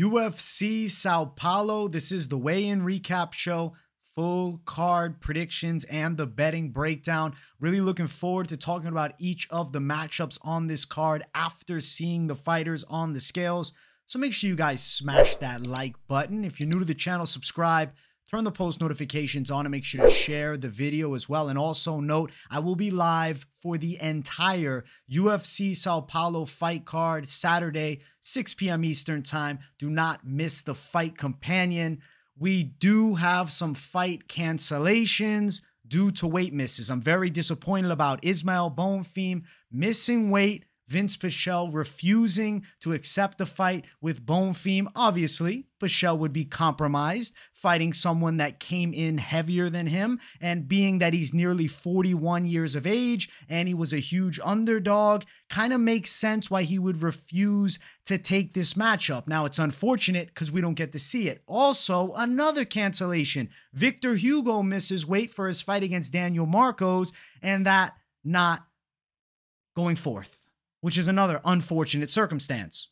UFC Sao Paulo. This is the weigh-in recap show, full card predictions, and the betting breakdown. Really looking forward to talking about each of the matchups on this card after seeing the fighters on the scales. So make sure you guys smash that like button. If you're new to the channel, subscribe. Turn the post notifications on and make sure to share the video as well. And also note, I will be live for the entire UFC Sao Paulo fight card Saturday, 6 p.m. Eastern time. Do not miss the fight companion. We do have some fight cancellations due to weight misses. I'm very disappointed about Ismail Bonfim missing weight. Vince Pichel refusing to accept the fight with Bonfim. Obviously, Pichel would be compromised fighting someone that came in heavier than him, and being that he's nearly 41 years of age and he was a huge underdog, kind of makes sense why he would refuse to take this matchup. Now, it's unfortunate because we don't get to see it. Also, another cancellation. Victor Hugo misses weight for his fight against Daniel Marcos, and that not going forth, which is another unfortunate circumstance.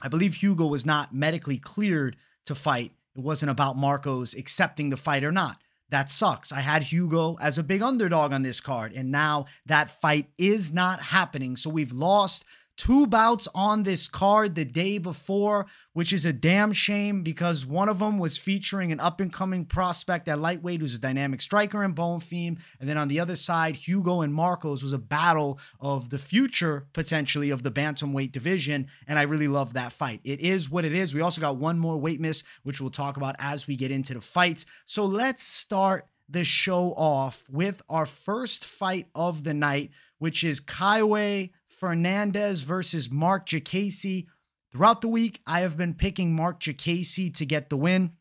I believe Hugo was not medically cleared to fight. It wasn't about Marcos accepting the fight or not. That sucks. I had Hugo as a big underdog on this card, and now that fight is not happening. So we've lost 2 bouts on this card the day before, which is a damn shame because one of them was featuring an up-and-coming prospect at lightweight who's a dynamic striker in Bonfim. And then on the other side, Hugo and Marcos was a battle of the future, potentially, of the bantamweight division. And I really love that fight. It is what it is. We also got one more weight miss, which we'll talk about as we get into the fights. So let's start the show off with our first fight of the night, which is Kauê Fernandes versus Marc Diakiese. Throughout the week, I have been picking Marc Diakiese to get the win,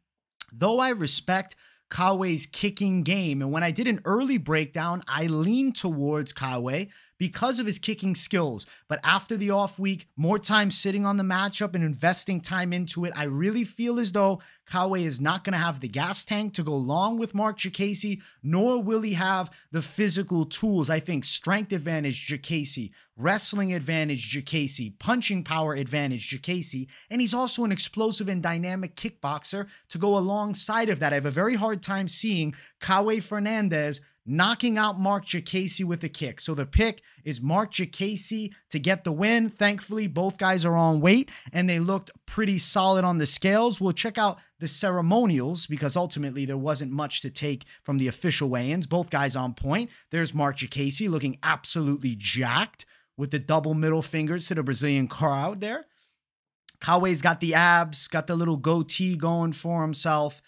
though I respect Kauê's kicking game. And when I did an early breakdown, I leaned towards Kauê because of his kicking skills. But after the off week, more time sitting on the matchup and investing time into it, I really feel as though Kauê is not going to have the gas tank to go along with Marc Diakiese, nor will he have the physical tools. I think strength advantage Diakiese, wrestling advantage Diakiese, punching power advantage Diakiese, and he's also an explosive and dynamic kickboxer to go alongside of that. I have a very hard time seeing Kauê Fernandes knocking out Marc Diakiese with a kick. So the pick is Marc Diakiese to get the win. Thankfully, both guys are on weight and they looked pretty solid on the scales. We'll check out the ceremonials because ultimately there wasn't much to take from the official weigh-ins. Both guys on point. There's Marc Diakiese looking absolutely jacked with the double middle fingers to the Brazilian crowd there. Kauê's got the abs, got the little goatee going for himself.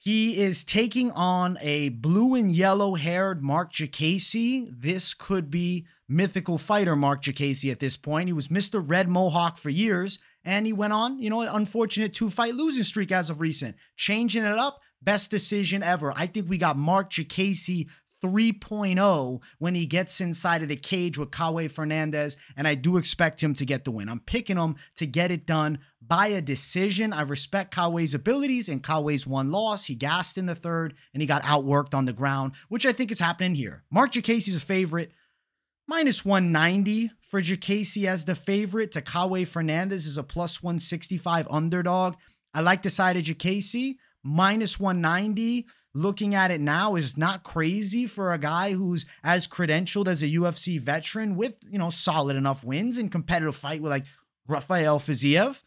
He is taking on a blue and yellow haired Marc Diakiese. This could be mythical fighter Marc Diakiese at this point. He was Mr. Red Mohawk for years, and he went on, an unfortunate 2-fight losing streak as of recent. Changing it up, best decision ever. I think we got Marc Diakiese 3.0 when he gets inside of the cage with Kauê Fernandes, and I do expect him to get the win. I'm picking him to get it done by a decision. I respect Kauê's abilities and Kauê's one loss. He gassed in the third, and he got outworked on the ground, which I think is happening here. Marc Diakiese is a favorite. Minus 190 for Diakiese as the favorite to Kauê Fernandes is a plus 165 underdog. I like the side of Diakiese. Minus 190. Looking at it now is not crazy for a guy who's as credentialed as a UFC veteran with, solid enough wins in competitive fight with like Rafael Fiziev.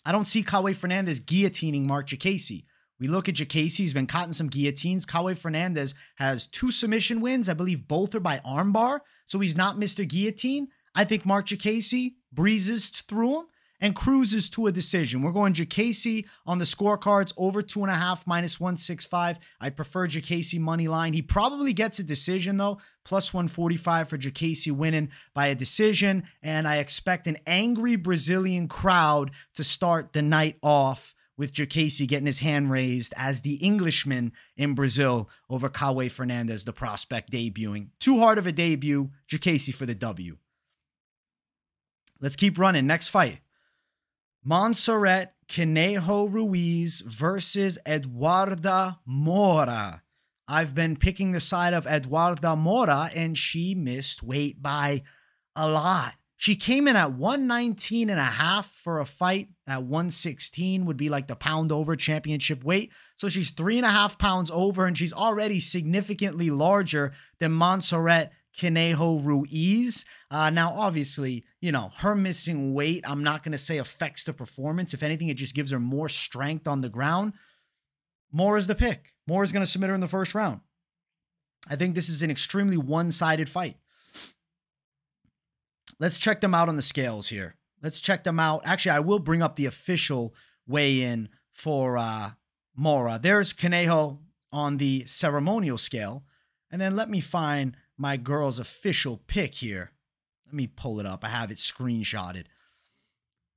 I don't see Kauê Fernandes guillotining Marc Diakiese. We look at Diakiese, he's been caught in some guillotines. Kauê Fernandes has 2 submission wins. I believe both are by armbar, so he's not Mr. Guillotine. I think Marc Diakiese breezes through him and cruises to a decision. We're going Diakiese on the scorecards, over 2.5, minus 165. I prefer Diakiese money line. He probably gets a decision though, plus 145 for Diakiese winning by a decision. And I expect an angry Brazilian crowd to start the night off with Diakiese getting his hand raised as the Englishman in Brazil over Kauê Fernandes, the prospect debuting. Too hard of a debut. Diakiese for the W. Let's keep running. Next fight. Montserrat Conejo Ruiz versus Eduarda Moura. I've been picking the side of Eduarda Moura, and she missed weight by a lot. She came in at 119.5 for a fight. At 116 would be like the pound over championship weight. So she's 3.5 pounds over, and she's already significantly larger than Montserrat Conejo Ruiz. Now, obviously, you know, her missing weight, I'm not going to say affects the performance. If anything, it just gives her more strength on the ground. Moura's the pick. Moura's going to submit her in the first round. I think this is an extremely one-sided fight. Let's check them out on the scales here. Let's check them out. Actually, I will bring up the official weigh-in for Moura. There's Conejo on the ceremonial scale. And then let me find my girl's official pick here. Let me pull it up. I have it screenshotted.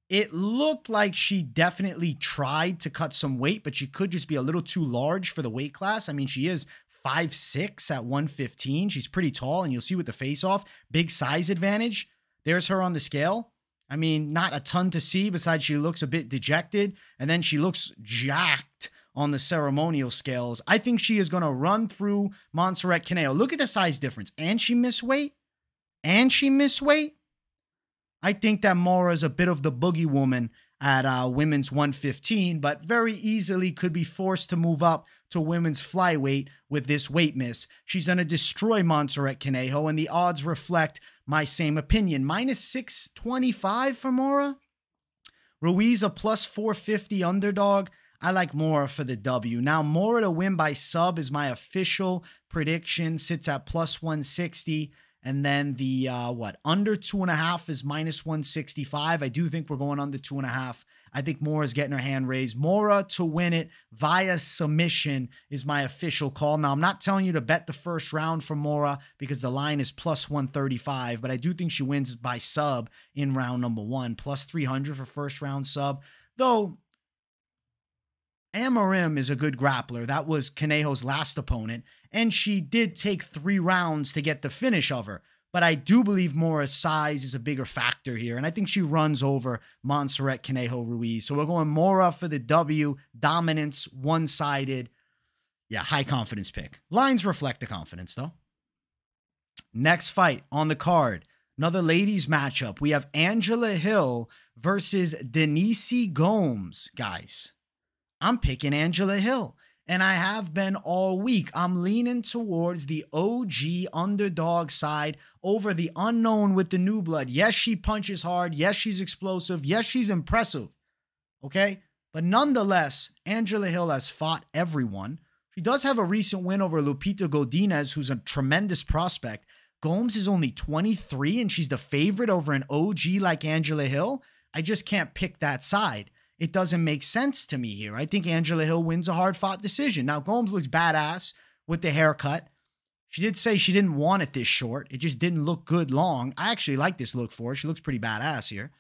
It looked like she definitely tried to cut some weight, but she could just be a little too large for the weight class. I mean, she is 5'6" at 115. She's pretty tall, and you'll see with the face-off, big size advantage. There's her on the scale. I mean, not a ton to see besides she looks a bit dejected, and then she looks jacked on the ceremonial scales. I think she is going to run through Montserrat Conejo. Look at the size difference. And she missed weight. I think that Moura is a bit of the boogie woman at women's 115, but very easily could be forced to move up to women's flyweight with this weight miss. She's going to destroy Montserrat Conejo, and the odds reflect my same opinion. Minus 625 for Moura. Ruiz a plus 450 underdog. I like Moura for the W. Now, Moura to win by sub is my official prediction. Sits at plus 160. And then the, under 2.5 is minus 165. I do think we're going under 2.5. I think Moura's getting her hand raised. Moura to win it via submission is my official call. Now, I'm not telling you to bet the first round for Moura because the line is plus 135, but I do think she wins by sub in round number 1. Plus 300 for first round sub. Though, Armen is a good grappler. That was Conejo's last opponent, and she did take 3 rounds to get the finish of her. But I do believe Moura's size is a bigger factor here, and I think she runs over Montserrat Conejo Ruiz. So we're going Moura for the W, dominance, one-sided. Yeah, high confidence pick. Lines reflect the confidence, though. Next fight on the card, another ladies matchup. We have Angela Hill versus Denise Gomes, guys. I'm picking Angela Hill, and I have been all week. I'm leaning towards the OG underdog side over the unknown with the new blood. Yes, she punches hard. Yes, she's explosive. Yes, she's impressive. Okay? But nonetheless, Angela Hill has fought everyone. She does have a recent win over Lupita Godinez, who's a tremendous prospect. Gomes is only 23, and she's the favorite over an OG like Angela Hill. I just can't pick that side. It doesn't make sense to me here. I think Angela Hill wins a hard-fought decision. Now, Gomes looks badass with the haircut. She did say she didn't want it this short. It just didn't look good long. I actually like this look for her. She looks pretty badass here.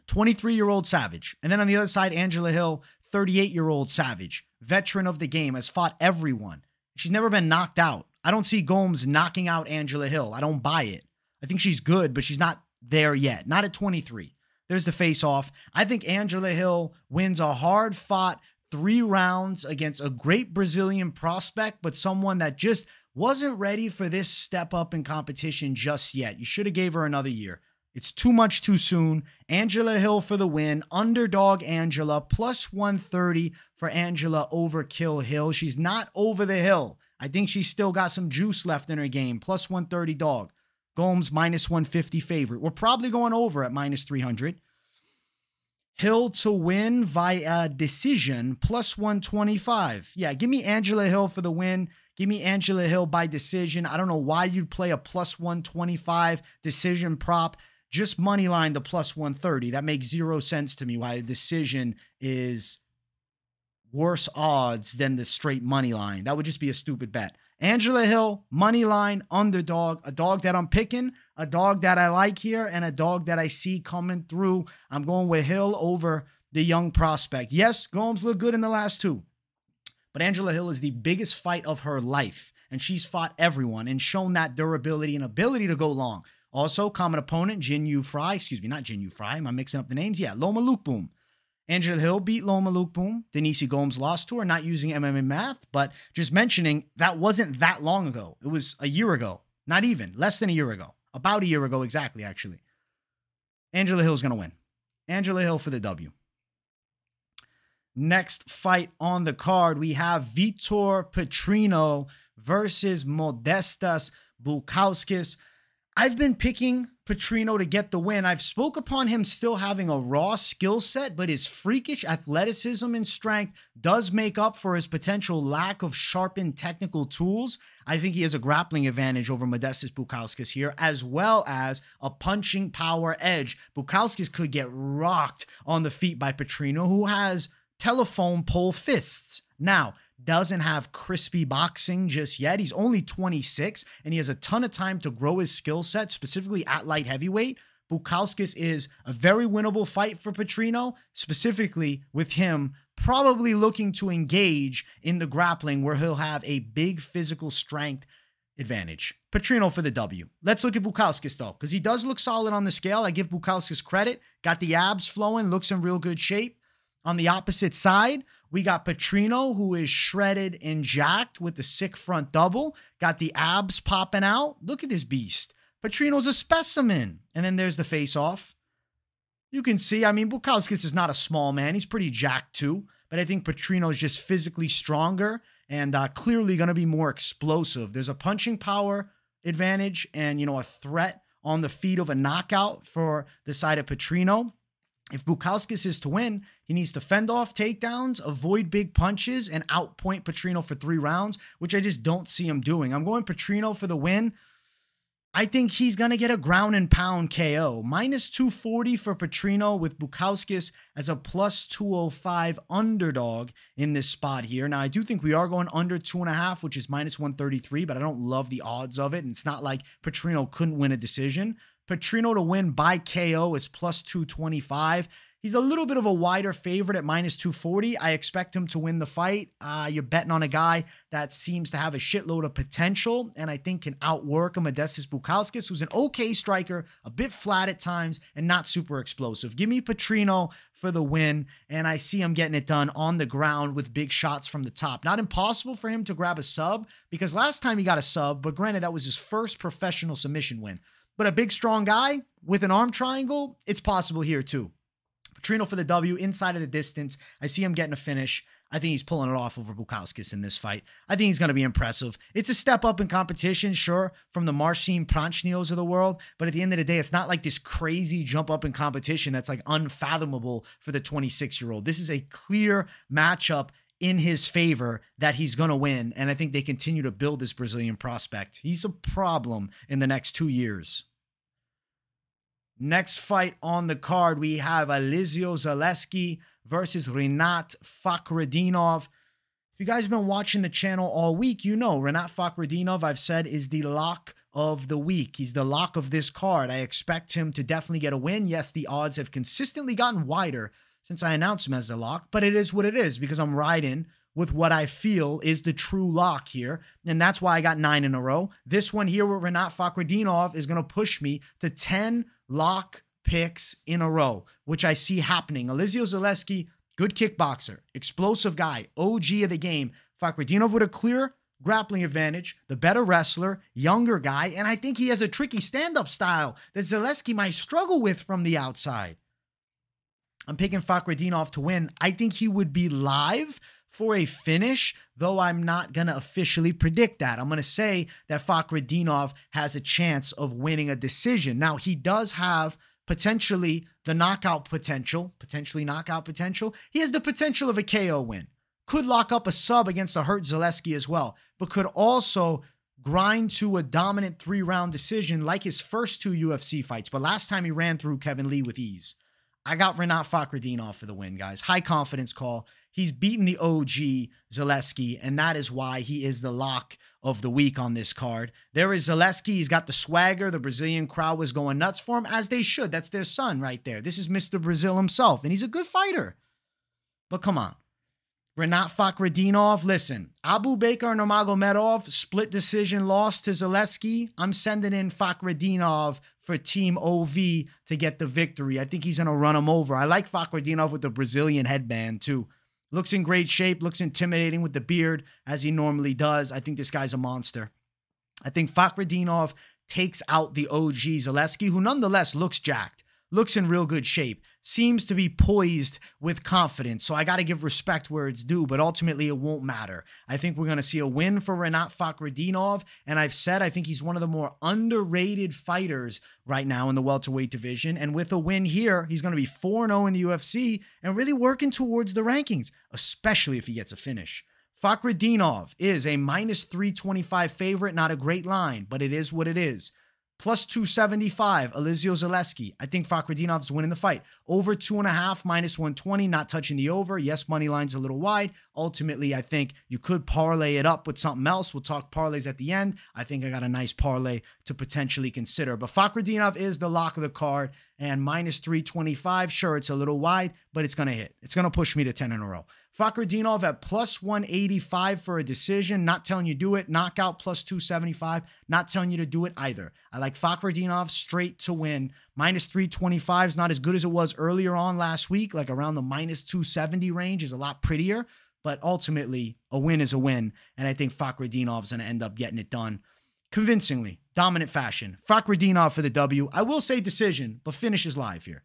23-year-old Savage. And then on the other side, Angela Hill, 38-year-old Savage. Veteran of the game, has fought everyone. She's never been knocked out. I don't see Gomes knocking out Angela Hill. I don't buy it. I think she's good, but she's not there yet. Not at 23. There's the face-off. I think Angela Hill wins a hard-fought 3 rounds against a great Brazilian prospect, but someone that just wasn't ready for this step up in competition just yet. You should have gave her another year. It's too much too soon. Angela Hill for the win. Underdog Angela, plus 130 for Angela Overkill Hill. She's not over the hill. I think she's still got some juice left in her game. Plus 130 dog. Gomes, minus 150 favorite. We're probably going over at minus 300. Hill to win via decision, plus 125. Yeah, give me Angela Hill for the win. Give me Angela Hill by decision. I don't know why you'd play a plus 125 decision prop. Just money line the plus 130. That makes 0 sense to me why a decision is worse odds than the straight money line. That would just be a stupid bet. Angela Hill, money line, underdog, a dog that I'm picking, a dog that I like here, and a dog that I see coming through. I'm going with Hill over the young prospect. Yes, Gomes looked good in the last 2, but Angela Hill is the biggest fight of her life, and she's fought everyone and shown that durability and ability to go long. Also, common opponent, Jin Yu Fry. Excuse me, not Jin Yu Fry. Am I mixing up the names? Yeah, Loma Lukeboom. Angela Hill beat Loma Lukeboom. Denise Gomes lost to her, not using MMA math, but just mentioning that wasn't that long ago. It was a year ago. Not even. Less than a year ago. About a year ago exactly, actually. Angela Hill's going to win. Angela Hill for the W. Next fight on the card, we have Vitor Petrino versus Modestas Bukauskas. I've been picking Petrino to get the win. I've spoke upon him still having a raw skill set, but his freakish athleticism and strength does make up for his potential lack of sharpened technical tools. I think he has a grappling advantage over Modestas Bukauskas here, as well as a punching power edge. Bukauskas could get rocked on the feet by Petrino, who has telephone pole fists. Now, doesn't have crispy boxing just yet. He's only 26, and he has a ton of time to grow his skill set, specifically at light heavyweight. Bukauskas is a very winnable fight for Petrino, specifically with him probably looking to engage in the grappling where he'll have a big physical strength advantage. Petrino for the W. Let's look at Bukauskas, though, because he does look solid on the scale. I give Bukauskas credit. Got the abs flowing, looks in real good shape. On the opposite side, we got Petrino, who is shredded and jacked with the sick front double. Got the abs popping out. Look at this beast. Petrino's a specimen. And then there's the face-off. You can see, I mean, Bukauskas is not a small man. He's pretty jacked too. But I think Petrino is just physically stronger and clearly going to be more explosive. There's a punching power advantage and, you know, a threat on the feet of a knockout for the side of Petrino. If Bukauskas is to win, he needs to fend off takedowns, avoid big punches, and outpoint Petrino for 3 rounds, which I just don't see him doing. I'm going Petrino for the win. I think he's going to get a ground and pound KO. Minus 240 for Petrino with Bukauskas as a plus 205 underdog in this spot here. Now, I do think we are going under 2.5, which is minus 133, but I don't love the odds of it. And it's not like Petrino couldn't win a decision. Petrino to win by KO is plus 225. He's a little bit of a wider favorite at minus 240. I expect him to win the fight. You're betting on a guy that seems to have a shitload of potential and I think can outwork a Modestas Bukauskas, who's an okay striker, a bit flat at times, and not super explosive. Give me Petrino for the win, and I see him getting it done on the ground with big shots from the top. Not impossible for him to grab a sub, because last time he got a sub, but granted, that was his first professional submission win. But a big, strong guy with an arm triangle, it's possible here too. Petrino for the W, inside of the distance. I see him getting a finish. I think he's pulling it off over Bukauskas in this fight. I think he's going to be impressive. It's a step up in competition, sure, from the Marcin Pranchnios of the world. But at the end of the day, it's not like this crazy jump up in competition that's like unfathomable for the 26-year-old. This is a clear matchup in his favor that he's going to win. And I think they continue to build this Brazilian prospect. He's a problem in the next 2 years. Next fight on the card, we have Elizeu Zaleski versus Rinat Fakhretdinov. If you guys have been watching the channel all week, you know Rinat Fakhretdinov, I've said, is the lock of the week. He's the lock of this card. I expect him to definitely get a win. Yes, the odds have consistently gotten wider since I announced him as the lock, but it is what it is because I'm riding with what I feel is the true lock here, and that's why I got 9 in a row. This one here with Rinat Fakhretdinov is going to push me to 10 lock picks in a row, which I see happening. Elizeu Zaleski, good kickboxer, explosive guy, OG of the game. Fakhretdinov with a clear grappling advantage, the better wrestler, younger guy, and I think he has a tricky stand-up style that Zaleski might struggle with from the outside. I'm picking Fakhretdinov to win. I think he would be live for a finish, though I'm not going to officially predict that. I'm going to say that Fakhretdinov has a chance of winning a decision. Now, he does have potentially the knockout potential, He has the potential of a KO win. Could lock up a sub against a hurt Zaleski as well, but could also grind to a dominant 3-round decision like his first 2 UFC fights. But last time he ran through Kevin Lee with ease. I got Rinat Fakhretdinov for the win, guys. High confidence call. He's beaten the OG Zaleski, and that is why he is the lock of the week on this card. There is Zaleski. He's got the swagger. The Brazilian crowd was going nuts for him, as they should. That's their son right there. This is Mr. Brazil himself, and he's a good fighter. But come on. Rinat Fakhretdinov, listen, Abu Bakr Nurmagomedov, split decision loss to Zaleski. I'm sending in Fakhretdinov for Team OV to get the victory. I think he's going to run him over. I like Fakhretdinov with the Brazilian headband, too. Looks in great shape, looks intimidating with the beard, as he normally does. I think this guy's a monster. I think Fakhretdinov takes out the OG Zaleski, who nonetheless looks jacked. looks in real good shape, seems to be poised with confidence. So I got to give respect where it's due, but ultimately it won't matter. I think we're going to see a win for Fakhretdinov. And I've said, I think he's one of the more underrated fighters right now in the welterweight division. And with a win here, he's going to be 4-0 in the UFC and really working towards the rankings, especially if he gets a finish. Fakhretdinov is a -325 favorite, not a great line, but it is what it is. Plus 275, Elizeu Zaleski. I think Fakhretdinov's winning the fight. Over 2.5, -120, not touching the over. Yes, money line's a little wide. Ultimately, I think you could parlay it up with something else. We'll talk parlays at the end. I think I got a nice parlay to potentially consider. But Fakhretdinov is the lock of the card. And -325, sure, it's a little wide, but it's going to hit. It's going to push me to 10 in a row. Fakhretdinov at plus 185 for a decision. Not telling you do it. Knockout plus 275. Not telling you to do it either. I like Fakhretdinov straight to win. -325 is not as good as it was earlier on last week. Like around the -270 range is a lot prettier. But ultimately, a win is a win. And I think Fakhretdinov's going to end up getting it done convincingly. Dominant fashion. Fakhretdinov for the W. I will say decision, but finish is live here.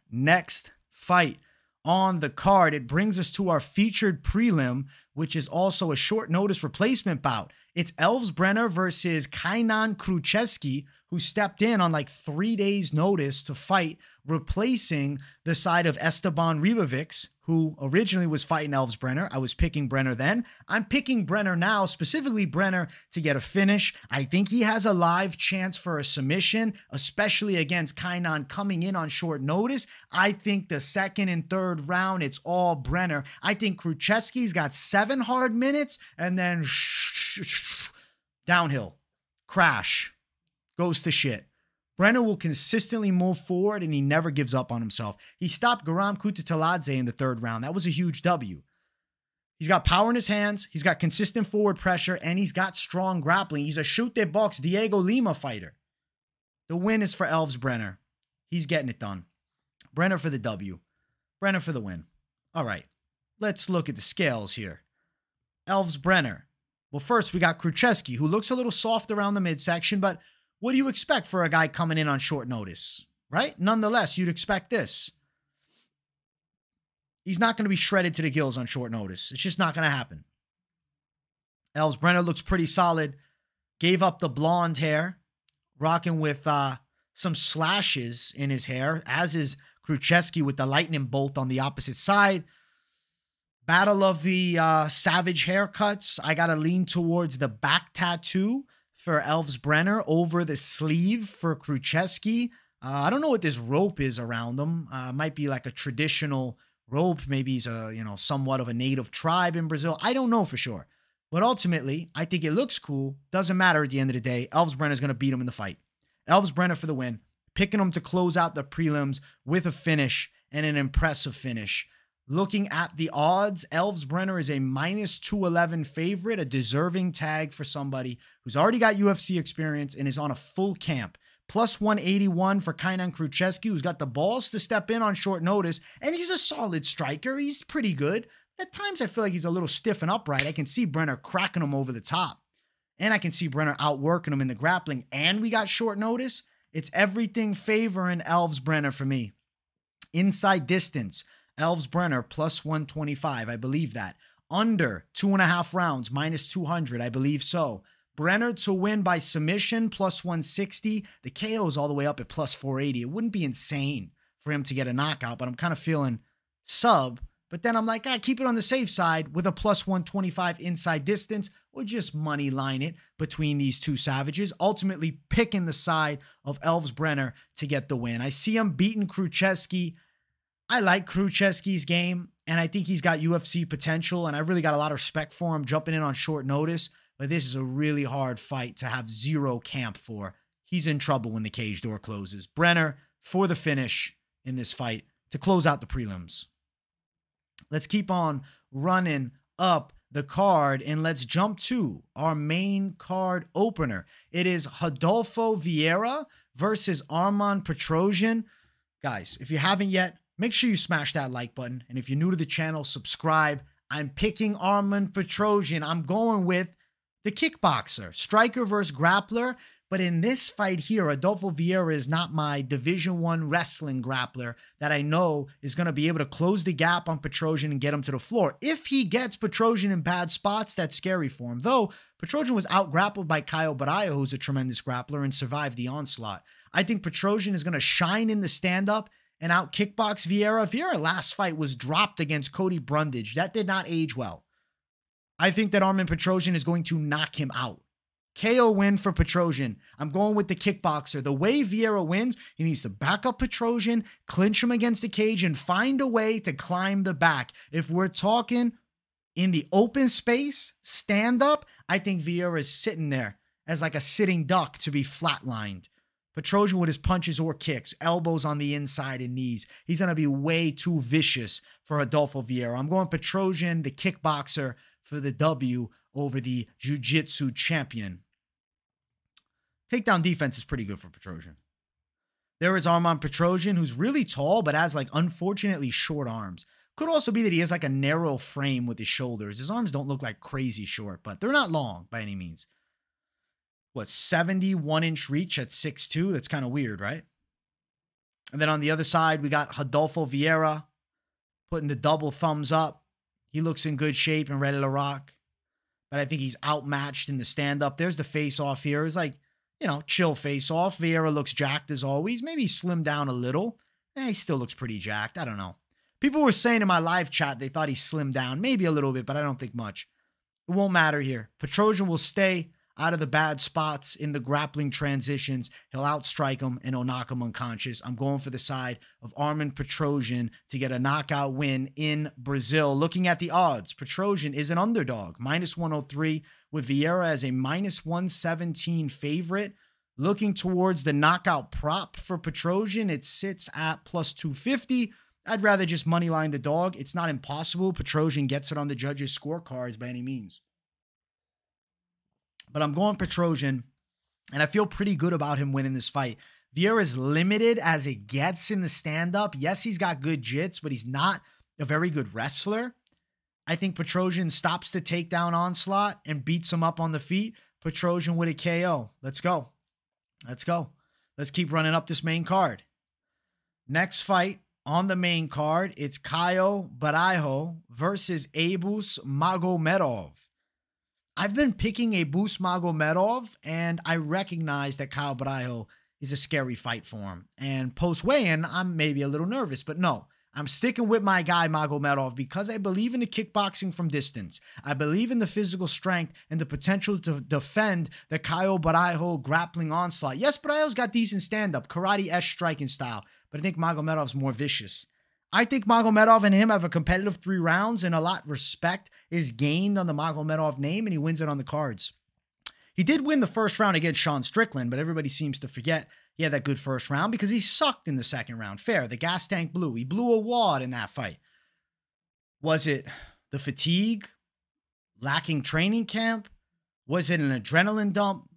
Next fight on the card, it brings us to our featured prelim, which is also a short notice replacement bout. It's Elves Brener versus Kaynan Kruschewsky, who stepped in on like 3 days notice to fight, replacing the side of Esteban Ribovics, who originally was fighting Elves Brener. I was picking Brener then. I'm picking Brener now, specifically Brener, to get a finish. I think he has a live chance for a submission, especially against Kaynan coming in on short notice. I think the second and third round, it's all Brener. I think Kruschewsky's got 7 hard minutes and then downhill, crash, goes to shit. Brener will consistently move forward and he never gives up on himself. He stopped Garam Kutateladze in the third round. That was a huge W. He's got power in his hands. He's got consistent forward pressure and he's got strong grappling. He's a shoot their box Diego Lima fighter. The win is for Elves Brener. He's getting it done. Brener for the W. Brener for the win. All right, let's look at the scales here. Elves Brener. Well, first we got Kruschewsky, who looks a little soft around the midsection, but what do you expect for a guy coming in on short notice, right? Nonetheless, you'd expect this. He's not going to be shredded to the gills on short notice. It's just not going to happen. Elves Brener looks pretty solid. Gave up the blonde hair, rocking with some slashes in his hair, as is Kruschewsky with the lightning bolt on the opposite side. Battle of the savage haircuts. I got to lean towards the back tattoo for Elves Brener over the sleeve for Kruschewsky. I don't know what this rope is around him. Might be like a traditional rope. Maybe he's somewhat of a native tribe in Brazil. I don't know for sure. But ultimately, I think it looks cool. Doesn't matter at the end of the day. Elves Brener is going to beat him in the fight. Elves Brener for the win. Picking him to close out the prelims with a finish and an impressive finish. Looking at the odds, Elves Brener is a -211 favorite, a deserving tag for somebody who's already got UFC experience and is on a full camp. Plus 181 for Kaynan Kruschewsky, who's got the balls to step in on short notice, and he's a solid striker. He's pretty good. At times, I feel like he's a little stiff and upright. I can see Brener cracking him over the top, and I can see Brener outworking him in the grappling, and we got short notice. It's everything favoring Elves Brener for me. Inside distance, Elves Brener plus 125. I believe that. Under 2.5 rounds, -200. I believe so. Brener to win by submission, plus 160. The KO is all the way up at plus 480. It wouldn't be insane for him to get a knockout, but I'm kind of feeling sub. But then I'm like, keep it on the safe side with a plus 125 inside distance, or just money line it between these two savages, ultimately picking the side of Elves Brener to get the win. I see him beating Kruschewsky. I like Kruschewsky's game, and I think he's got UFC potential, and I really got a lot of respect for him jumping in on short notice, but this is a really hard fight to have zero camp for. He's in trouble when the cage door closes. Brener for the finish in this fight to close out the prelims. Let's keep on running up the card, and let's jump to our main card opener. It is Rodolfo Vieira versus Armen Petrosyan. Guys, if you haven't yet, make sure you smash that like button. And if you're new to the channel, subscribe. I'm picking Armen Petrosyan. I'm going with the kickboxer. Striker versus grappler. But in this fight here, Rodolfo Vieira is not my Division I wrestling grappler that I know is going to be able to close the gap on Petrosyan and get him to the floor. If he gets Petrosyan in bad spots, that's scary for him. Though, Petrosyan was out-grappled by Borralho, who's a tremendous grappler, and survived the onslaught. I think Petrosyan is going to shine in the stand-up and out-kickbox Vieira. Vieira last fight was dropped against Cody Brundage. That did not age well. I think that Armen Petrosyan is going to knock him out. KO win for Petrosyan. I'm going with the kickboxer. The way Vieira wins, he needs to back up Petrosyan, clinch him against the cage, and find a way to climb the back. If we're talking in the open space, stand up, I think Vieira is sitting there as like a sitting duck to be flatlined. Petrosyan with his punches or kicks, elbows on the inside and knees. He's going to be way too vicious for Rodolfo Vieira. I'm going Petrosyan, the kickboxer, for the W over the jiu-jitsu champion. Takedown defense is pretty good for Petrosyan. There is Armen Petrosyan, who's really tall, but has like unfortunately short arms. Could also be that he has like a narrow frame with his shoulders. His arms don't look like crazy short, but they're not long by any means. What, 71-inch reach at 6'2"? That's kind of weird, right? And then on the other side, we got Rodolfo Vieira putting the double thumbs up. He looks in good shape and ready to rock. But I think he's outmatched in the stand-up. There's the face-off here. It's like, you know, chill face-off. Vieira looks jacked as always. Maybe he slimmed down a little. He still looks pretty jacked. I don't know. People were saying in my live chat they thought he slimmed down. Maybe a little bit, but I don't think much. It won't matter here. Petrosyan will stay out of the bad spots in the grappling transitions. He'll outstrike him and he'll knock him unconscious. I'm going for the side of Armen Petrosyan to get a knockout win in Brazil. Looking at the odds, Petrosyan is an underdog, -103, with Vieira as a -117 favorite. Looking towards the knockout prop for Petrosyan, it sits at +250. I'd rather just moneyline the dog. It's not impossible. Petrosyan gets it on the judges' scorecards by any means. But I'm going Petrosyan, and I feel pretty good about him winning this fight. Vieira is limited as it gets in the stand-up. Yes, he's got good jits, but he's not a very good wrestler. I think Petrosyan stops the takedown onslaught and beats him up on the feet. Petrosyan with a KO. Let's go. Let's go. Let's keep running up this main card. Next fight on the main card, it's Caio Borralho versus Abus Magomedov. I've been picking Abus Magomedov, and I recognize that Caio Borralho is a scary fight for him. And post-weigh-in, I'm maybe a little nervous, but no. I'm sticking with my guy Magomedov because I believe in the kickboxing from distance. I believe in the physical strength and the potential to defend the Caio Borralho grappling onslaught. Yes, Borralho's got decent stand-up, karate-esque striking style, but I think Magomedov's more vicious. I think Magomedov and him have a competitive 3 rounds, and a lot of respect is gained on the Magomedov name, and he wins it on the cards. He did win the first round against Sean Strickland, but everybody seems to forget he had that good first round because he sucked in the second round. Fair, the gas tank blew. He blew a wad in that fight. Was it the fatigue? Lacking training camp? Was it an adrenaline dump?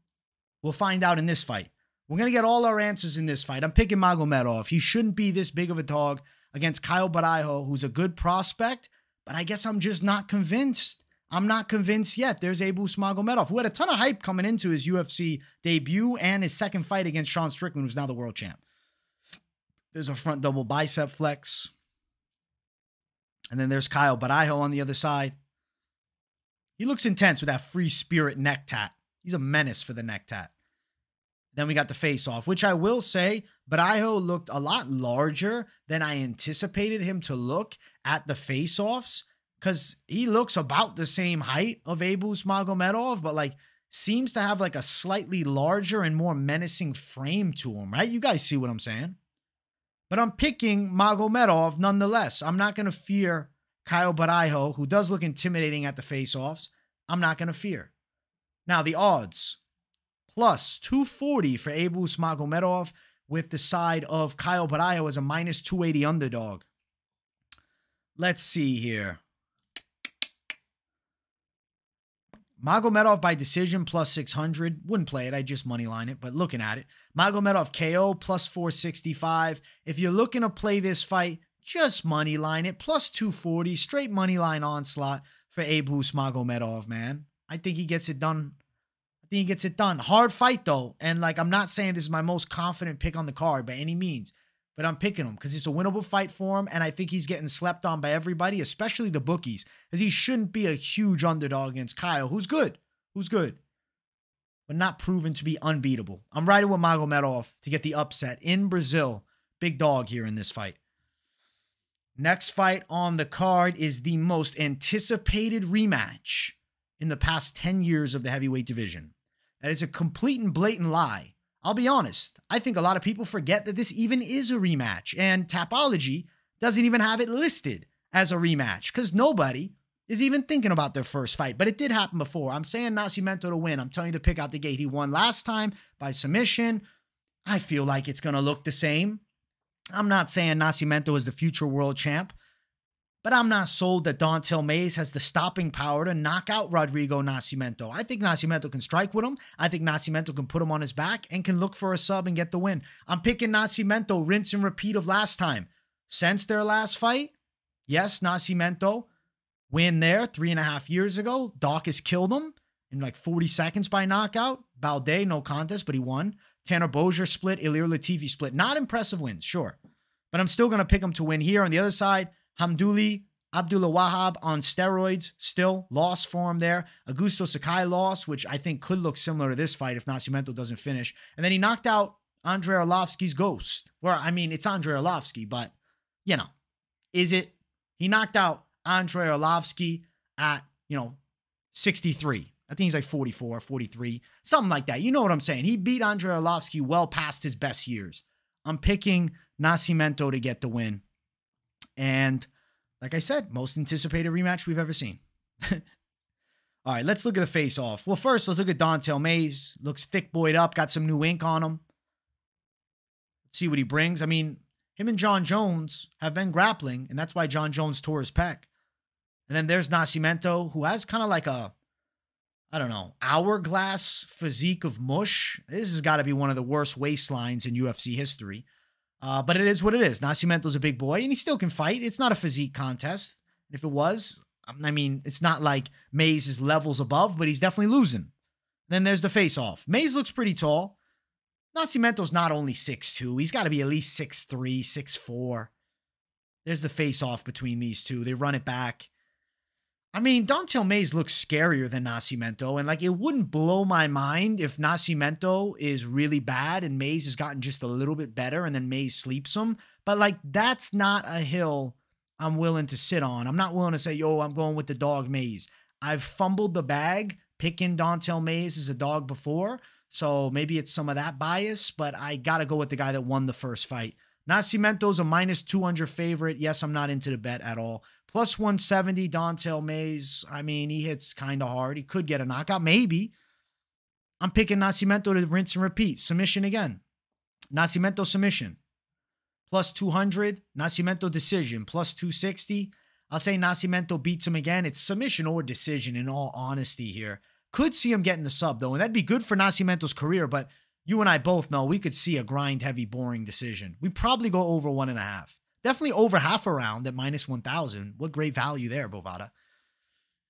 We'll find out in this fight. We're going to get all our answers in this fight. I'm picking Magomedov. He shouldn't be this big of a dog against Caio Borralho, who's a good prospect, but I guess I'm just not convinced. I'm not convinced yet. There's Abus Magomedov, who had a ton of hype coming into his UFC debut and his second fight against Sean Strickland, who's now the world champ. There's a front double bicep flex. And then there's Caio Borralho on the other side. He looks intense with that free spirit neck tat. He's a menace for the neck tat. Then we got the face-off, which I will say, Borralho looked a lot larger than I anticipated him to look at the face-offs, because he looks about the same height of Abus Magomedov, but like seems to have like a slightly larger and more menacing frame to him, right? You guys see what I'm saying? But I'm picking Magomedov nonetheless. I'm not going to fear Caio Borralho, who does look intimidating at the face-offs. I'm not going to fear. Now, the odds. +240 for Abus Magomedov, with the side of Caio Borralho as a -280 underdog. Let's see here. Magomedov by decision +600. Wouldn't play it. I just moneyline it, but looking at it. Magomedov KO +465. If you're looking to play this fight, just moneyline it. +240. Straight moneyline onslaught for Abus Magomedov, man. I think he gets it done. think he gets it done. Hard fight, though. And, like, I'm not saying this is my most confident pick on the card by any means, but I'm picking him because it's a winnable fight for him, and I think he's getting slept on by everybody, especially the bookies, because he shouldn't be a huge underdog against Caio, who's good, but not proven to be unbeatable. I'm riding with Magomedov to get the upset in Brazil. Big dog here in this fight. Next fight on the card is the most anticipated rematch in the past 10 years of the heavyweight division. That is a complete and blatant lie. I'll be honest, I think a lot of people forget that this even is a rematch, and Tapology doesn't even have it listed as a rematch because nobody is even thinking about their first fight, but it did happen before. I'm saying Nascimento to win. I'm telling you the pick out the gate. He won last time by submission. I feel like it's going to look the same. I'm not saying Nascimento is the future world champ, but I'm not sold that Don'Tale Mayes has the stopping power to knock out Rodrigo Nascimento. I think Nascimento can strike with him. I think Nascimento can put him on his back and can look for a sub and get the win. I'm picking Nascimento, rinse and repeat of last time. Since their last fight, yes, Nascimento win there 3.5 years ago. Dawkins killed him in like 40 seconds by knockout. Balde, no contest, but he won. Tanner Bozier split. Ilir Latifi split. Not impressive wins, sure. But I'm still going to pick him to win here. On the other side, Hamdouli Abdullah Wahab on steroids, still loss for him there. Augusto Sakai loss, which I think could look similar to this fight if Nascimento doesn't finish. And then he knocked out Andrei Arlovsky's ghost. Well, I mean, it's Andrei Arlovsky, but, you know, is it? He knocked out Andrei Arlovsky at, 63. I think he's like 44, 43, something like that. You know what I'm saying? He beat Andrei Arlovsky well past his best years. I'm picking Nascimento to get the win. And like I said, most anticipated rematch we've ever seen. All right, let's look at the face-off. Well, first, let's look at Don'Tale Mayes. Looks thick boyed up, got some new ink on him. Let's see what he brings. I mean, him and John Jones have been grappling, and that's why John Jones tore his pec. And then there's Nascimento, who has kind of like a, hourglass physique of mush. This has got to be one of the worst waistlines in UFC history. But it is what it is. Nascimento's a big boy, and he still can fight. It's not a physique contest. If it was, I mean, it's not like Mayes is levels above, but he's definitely losing. Then there's the face-off. Mayes looks pretty tall. Nascimento's not only 6'2". He's got to be at least 6'3", 6'4". There's the face-off between these two. They run it back. I mean, Don'Tale Mayes looks scarier than Nascimento, and like it wouldn't blow my mind if Nascimento is really bad and Mayes has gotten just a little bit better and then Mayes sleeps him. But like that's not a hill I'm willing to sit on. I'm not willing to say, yo, I'm going with the dog Mayes. I've fumbled the bag picking Don'Tale Mayes as a dog before, so maybe it's some of that bias, but I got to go with the guy that won the first fight. Nascimento's a minus 200 favorite. Yes, I'm not into the bet at all. Plus 170, Don'Tale Mayes. I mean, he hits kind of hard. He could get a knockout, maybe. I'm picking Nascimento to rinse and repeat. Submission again. Nascimento submission. Plus 200. Nascimento decision. Plus 260. I'll say Nascimento beats him again. It's submission or decision in all honesty here. Could see him getting the sub, though, and that'd be good for Nascimento's career, but you and I both know we could see a grind-heavy, boring decision. We'd probably go over 1.5. Definitely over half a round at minus 1,000. What great value there, Bovada.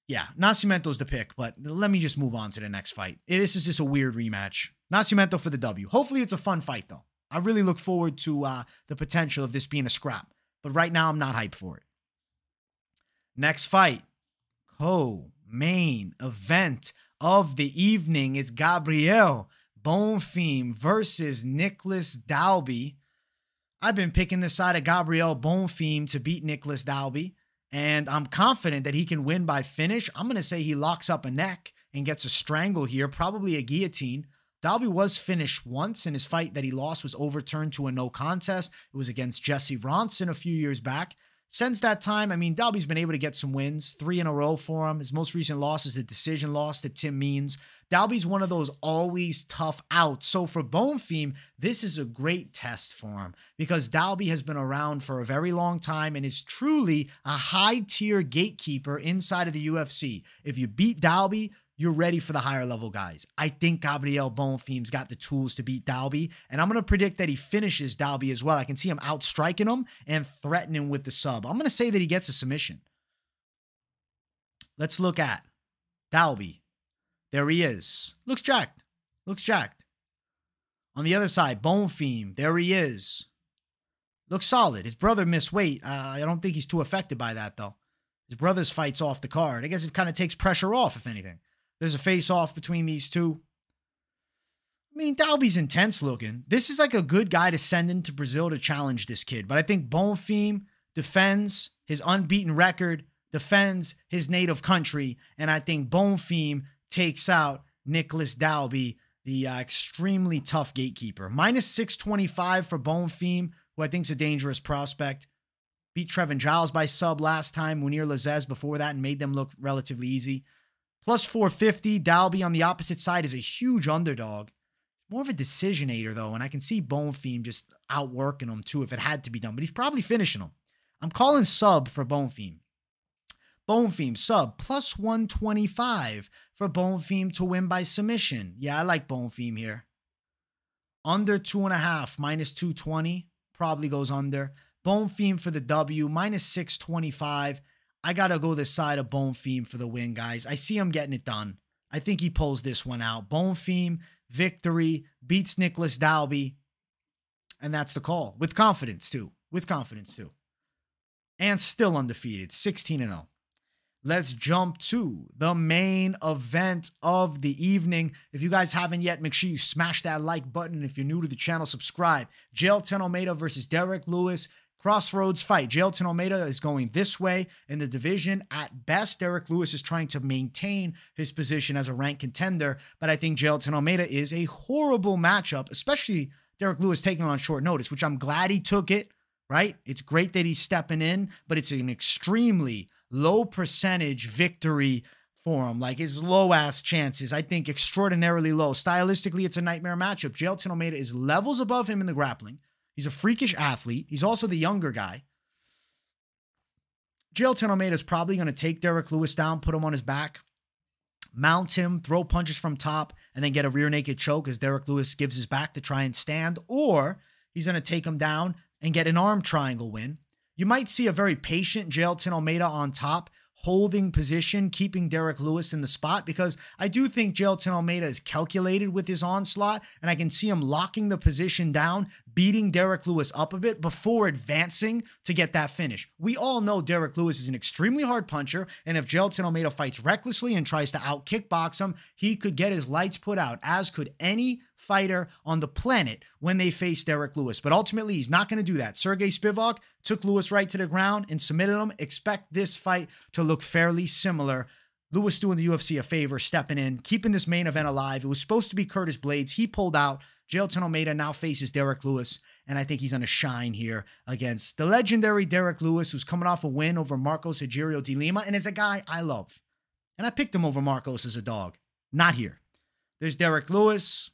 Yeah, Nascimento's the pick, but let me just move on to the next fight. This is just a weird rematch. Nascimento for the W. Hopefully it's a fun fight, though. I really look forward to the potential of this being a scrap, but right now I'm not hyped for it. Next fight. Co-main event of the evening is Gabriel Bonfim versus Nicholas Dalby. I've been picking the side of Gabriel Bonfim to beat Nicholas Dalby, and I'm confident that he can win by finish. I'm going to say he locks up a neck and gets a strangle here, probably a guillotine. Dalby was finished once, and his fight that he lost was overturned to a no contest. It was against Jesse Ronson a few years back. Since that time, I mean, Dalby's been able to get some wins, 3 in a row for him. His most recent loss is the decision loss to Tim Means. Dalby's one of those always tough outs. So for Bonfim, this is a great test for him because Dalby has been around for a very long time and is truly a high-tier gatekeeper inside of the UFC. If you beat Dalby, you're ready for the higher level guys. I think Gabriel Bonfim's got the tools to beat Dalby, and I'm going to predict that he finishes Dalby as well. I can see him outstriking him and threatening with the sub. I'm going to say that he gets a submission. Let's look at Dalby. There he is. Looks jacked. Looks jacked. On the other side, Bonfim. There he is. Looks solid. His brother missed weight. I don't think he's too affected by that, though. His brother's fight's off the card. I guess it kind of takes pressure off, if anything. There's a face-off between these two. I mean, Dalby's intense looking. This is like a good guy to send into Brazil to challenge this kid. But I think Bonfim defends his unbeaten record, defends his native country, and I think Bonfim takes out Nicholas Dalby, the extremely tough gatekeeper. Minus 625 for Bonfim, who I think is a dangerous prospect. Beat Trevin Giles by sub last time, Munir Lazez before that, and made them look relatively easy. Plus 450, Dalby on the opposite side is a huge underdog. More of a decisionator, though, and I can see Bonfim just outworking him, too, if it had to be done. But he's probably finishing him. I'm calling sub for Bonfim. Bonfim, sub, plus 125 for Bonfim to win by submission. Yeah, I like Bonfim here. Under 2.5, minus 220. Probably goes under. Bonfim for the W, minus 625. I got to go this side of Bonfim for the win, guys. I see him getting it done. I think he pulls this one out. Bonfim, victory, beats Nicholas Dalby. And that's the call. With confidence, too. With confidence, too. And still undefeated, 16-0. Let's jump to the main event of the evening. If you guys haven't yet, make sure you smash that like button. If you're new to the channel, subscribe. Jailton Almeida versus Derek Lewis. Crossroads fight. Jailton Almeida is going this way in the division. At best, Derek Lewis is trying to maintain his position as a ranked contender, but I think Jailton Almeida is a horrible matchup, especially Derek Lewis taking it on short notice, which I'm glad he took it, right? It's great that he's stepping in, but it's an extremely low percentage victory for him. Like his low-ass chances, I think extraordinarily low. Stylistically, it's a nightmare matchup. Jailton Almeida is levels above him in the grappling. He's a freakish athlete. He's also the younger guy. Jailton Almeida is probably going to take Derek Lewis down, put him on his back, mount him, throw punches from top, and then get a rear naked choke as Derek Lewis gives his back to try and stand. Or he's going to take him down and get an arm triangle win. You might see a very patient Jailton Almeida on top, holding position, keeping Derek Lewis in the spot, because I do think Jailton Almeida is calculated with his onslaught, and I can see him locking the position down, beating Derek Lewis up a bit before advancing to get that finish. We all know Derek Lewis is an extremely hard puncher, and if Jailton Almeida fights recklessly and tries to out-kickbox him, he could get his lights put out, as could any fighter on the planet when they face Derek Lewis. But ultimately, he's not going to do that. Sergey Spivak took Lewis right to the ground and submitted him. Expect this fight to look fairly similar. Lewis doing the UFC a favor, stepping in, keeping this main event alive. It was supposed to be Curtis Blades. He pulled out. Jailton Almeida now faces Derek Lewis, and I think he's going to shine here against the legendary Derek Lewis, who's coming off a win over Marcos Egirio de Lima, and is a guy I love. And I picked him over Marcos as a dog. Not here. There's Derek Lewis.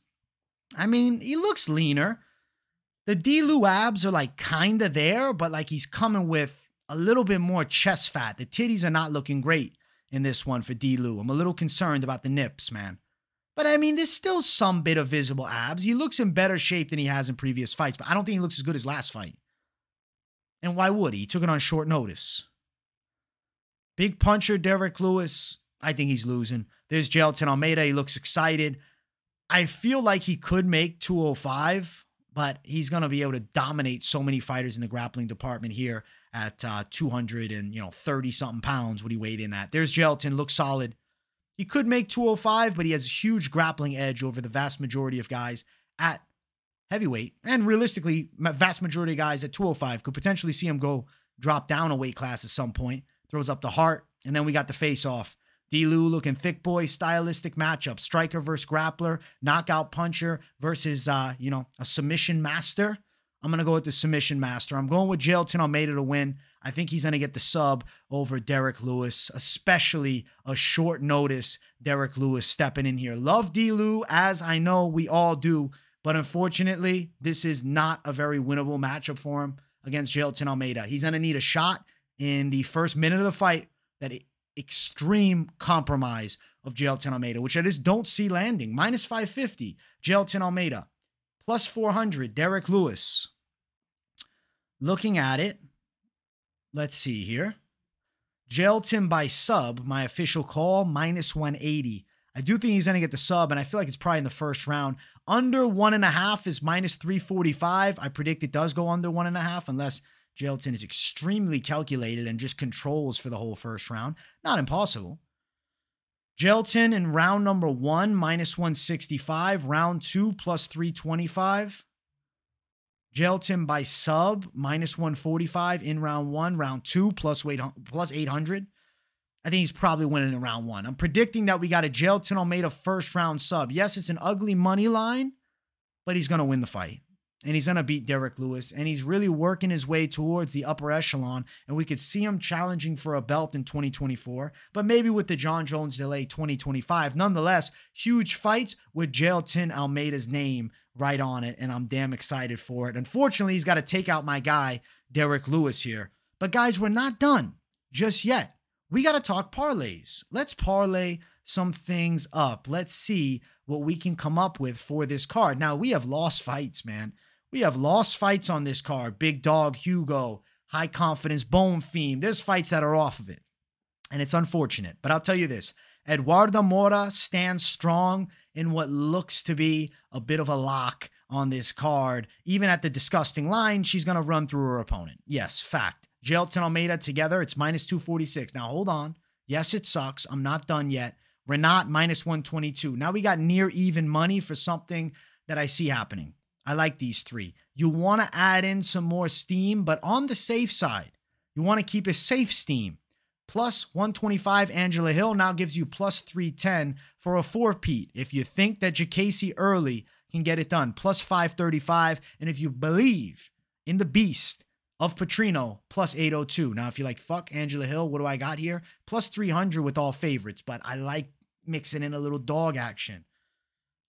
I mean, he looks leaner. The D-Lew abs are like kind of there, but like he's coming with a little bit more chest fat. The titties are not looking great in this one for D-Lew. I'm a little concerned about the nips, man. But I mean, there's still some bit of visible abs. He looks in better shape than he has in previous fights, but I don't think he looks as good as last fight. And why would he? He took it on short notice. Big puncher, Derek Lewis. I think he's losing. There's Jailton Almeida. He looks excited. I feel like he could make 205, but he's going to be able to dominate so many fighters in the grappling department here at 230-something pounds, what he weighed in at. There's Jailton, looks solid. He could make 205, but he has a huge grappling edge over the vast majority of guys at heavyweight. And realistically, vast majority of guys at 205 could potentially see him go drop down a weight class at some point. Throws up the heart, and then we got the face-off. D-Lew looking thick boy, stylistic matchup. Striker versus grappler, knockout puncher versus, a submission master. I'm going to go with the submission master. I'm going with Jailton Almeida to win. I think he's going to get the sub over Derek Lewis, especially a short notice Derek Lewis stepping in here. Love D-Lew, as I know we all do, but unfortunately, this is not a very winnable matchup for him against Jailton Almeida. He's going to need a shot in the first minute of the fight that extreme compromise of Jailton Almeida, which I just don't see landing. Minus 550, Jailton Almeida. Plus 400, Derek Lewis. Looking at it, let's see here. Jailton by sub, my official call, minus 180. I do think he's going to get the sub, and I feel like it's probably in the first round. Under 1.5 is minus 345. I predict it does go under 1.5 unless Jailton is extremely calculated and just controls for the whole first round. Not impossible. Jailton in round number 1, minus 165. Round 2, plus 325. Jailton by sub, minus 145 in round 1. Round 2, plus 800. I think he's probably winning in round 1. I'm predicting that we got a Jailton Almeida first round sub. Yes, it's an ugly money line, but he's going to win the fight. And he's going to beat Derek Lewis. And he's really working his way towards the upper echelon. And we could see him challenging for a belt in 2024. But maybe with the John Jones delay 2025. Nonetheless, huge fights with Jailton Almeida's name right on it. And I'm damn excited for it. Unfortunately, he's got to take out my guy, Derek Lewis here. But guys, we're not done just yet. We got to talk parlays. Let's parlay some things up. Let's see what we can come up with for this card. Now, we have lost fights, man. We have lost fights on this card. Big Dog, Hugo, High Confidence, Bonfim. There's fights that are off of it. And it's unfortunate. But I'll tell you this. Eduarda Moura stands strong in what looks to be a bit of a lock on this card. Even at the disgusting line, she's going to run through her opponent. Yes, fact. Jailton Almeida together, it's minus 246. Now, hold on. Yes, it sucks. I'm not done yet. Renat, minus 122. Now we got near even money for something that I see happening. I like these three. You want to add in some more steam, but on the safe side, you want to keep a safe steam. Plus 125, Angela Hill now gives you plus 310 for a 4-peat. If you think that Diakiese early can get it done, plus 535. And if you believe in the beast of Petrino, plus 802. Now, if you're like, fuck Angela Hill, what do I got here? Plus 300 with all favorites, but I like mixing in a little dog action.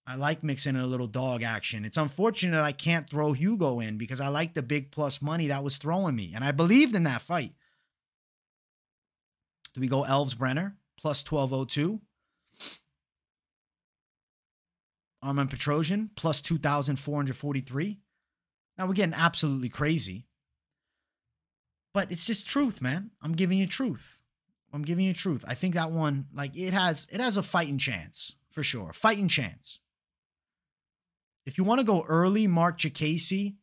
It's unfortunate I can't throw Hugo in because I like the big plus money that was throwing me, and I believed in that fight. Do we go Elves Brener, plus 1202? Armen Petrosyan, plus 2,443. Now, we're getting absolutely crazy. But it's just truth, man. I'm giving you truth. I think that one, like, it has a fighting chance, for sure. Fighting chance. If you want to go early, mark Diakiese,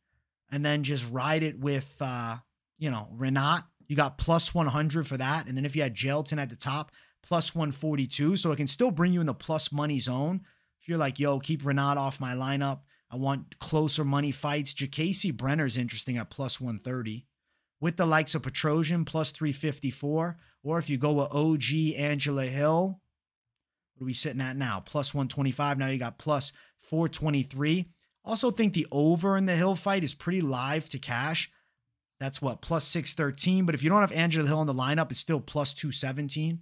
and then just ride it with, Renat, you got plus 100 for that. And then if you had Jailton at the top, plus 142. So it can still bring you in the plus money zone. If you're like, yo, keep Renat off my lineup. I want closer money fights. Diakiese Brenner's interesting at plus 130. With the likes of Petrosyan, plus 354. Or if you go with OG Angela Hill, what are we sitting at now? Plus 125. Now you got plus 423. Also think the over in the Hill fight is pretty live to cash. That's what, plus 613. But if you don't have Angela Hill in the lineup, it's still plus 217.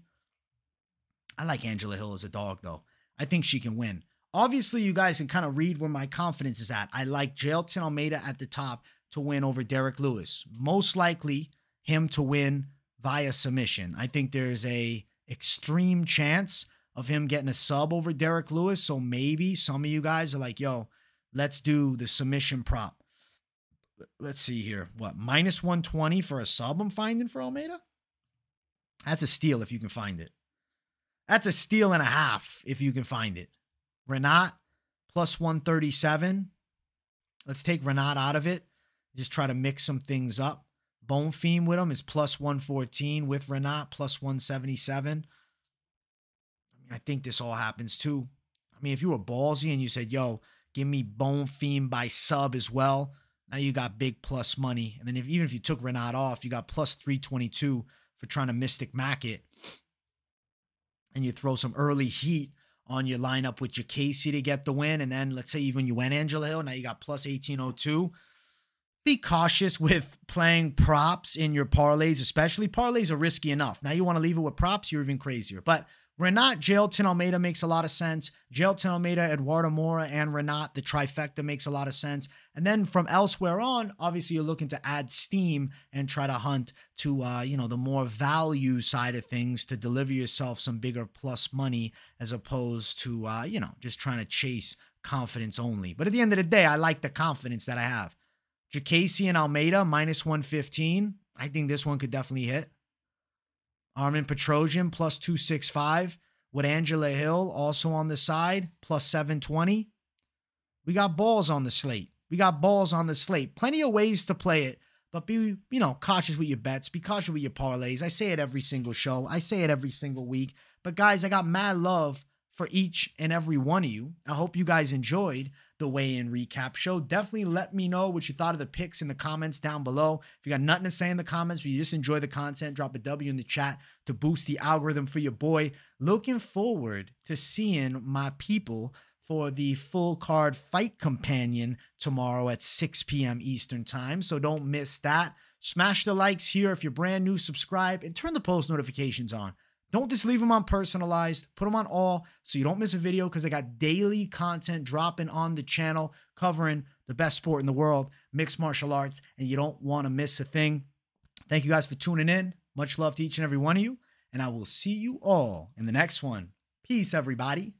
I like Angela Hill as a dog, though. I think she can win. Obviously, you guys can kind of read where my confidence is at. I like Jailton Almeida at the top to win over Derek Lewis. Most likely him to win via submission. I think there's a extreme chance of him getting a sub over Derek Lewis. So maybe some of you guys are like, yo, let's do the submission prop. Let's see here. What? Minus 120 for a sub I'm finding for Almeida? That's a steal if you can find it. That's a steal and a half if you can find it. Renat, plus 137. Let's take Renat out of it. Just try to mix some things up. Bonfim with him is plus 114. With Renat, plus 177. I think this all happens too. I mean, if you were ballsy and you said, yo, give me Bonfim by sub as well, now you got big plus money. And then even if you took Renat off, you got plus 322 for trying to Mystic Mac it. And you throw some early heat on your lineup with Diakiese to get the win. And then let's say even you went Angela Hill, now you got plus 1802. Be cautious with playing props in your parlays, especially. Parlays are risky enough. Now you want to leave it with props, you're even crazier. But Renat, Jailton Almeida makes a lot of sense. Jailton Almeida, Eduarda Moura, and Renat, the trifecta makes a lot of sense. And then from elsewhere on, obviously you're looking to add steam and try to hunt to, the more value side of things to deliver yourself some bigger plus money as opposed to, just trying to chase confidence only. But at the end of the day, I like the confidence that I have. Diakiese and Almeida, minus 115. I think this one could definitely hit. Armen Petrosyan, plus 265. with Angela Hill also on the side, plus 720. We got balls on the slate. We got balls on the slate. Plenty of ways to play it, but be, cautious with your bets. Be cautious with your parlays. I say it every single show. I say it every single week. But guys, I got mad love for each and every one of you. I hope you guys enjoyed the weigh-in recap show. Definitely let me know what you thought of the picks in the comments down below. If you got nothing to say in the comments, but you just enjoy the content, drop a W in the chat to boost the algorithm for your boy. Looking forward to seeing my people for the full card fight companion tomorrow at 6 p.m. Eastern time. So don't miss that. Smash the likes here if you're brand new, subscribe, and turn the post notifications on. Don't just leave them on personalized. Put them on all so you don't miss a video, because I got daily content dropping on the channel covering the best sport in the world, mixed martial arts, and you don't want to miss a thing. Thank you guys for tuning in. Much love to each and every one of you, and I will see you all in the next one. Peace, everybody.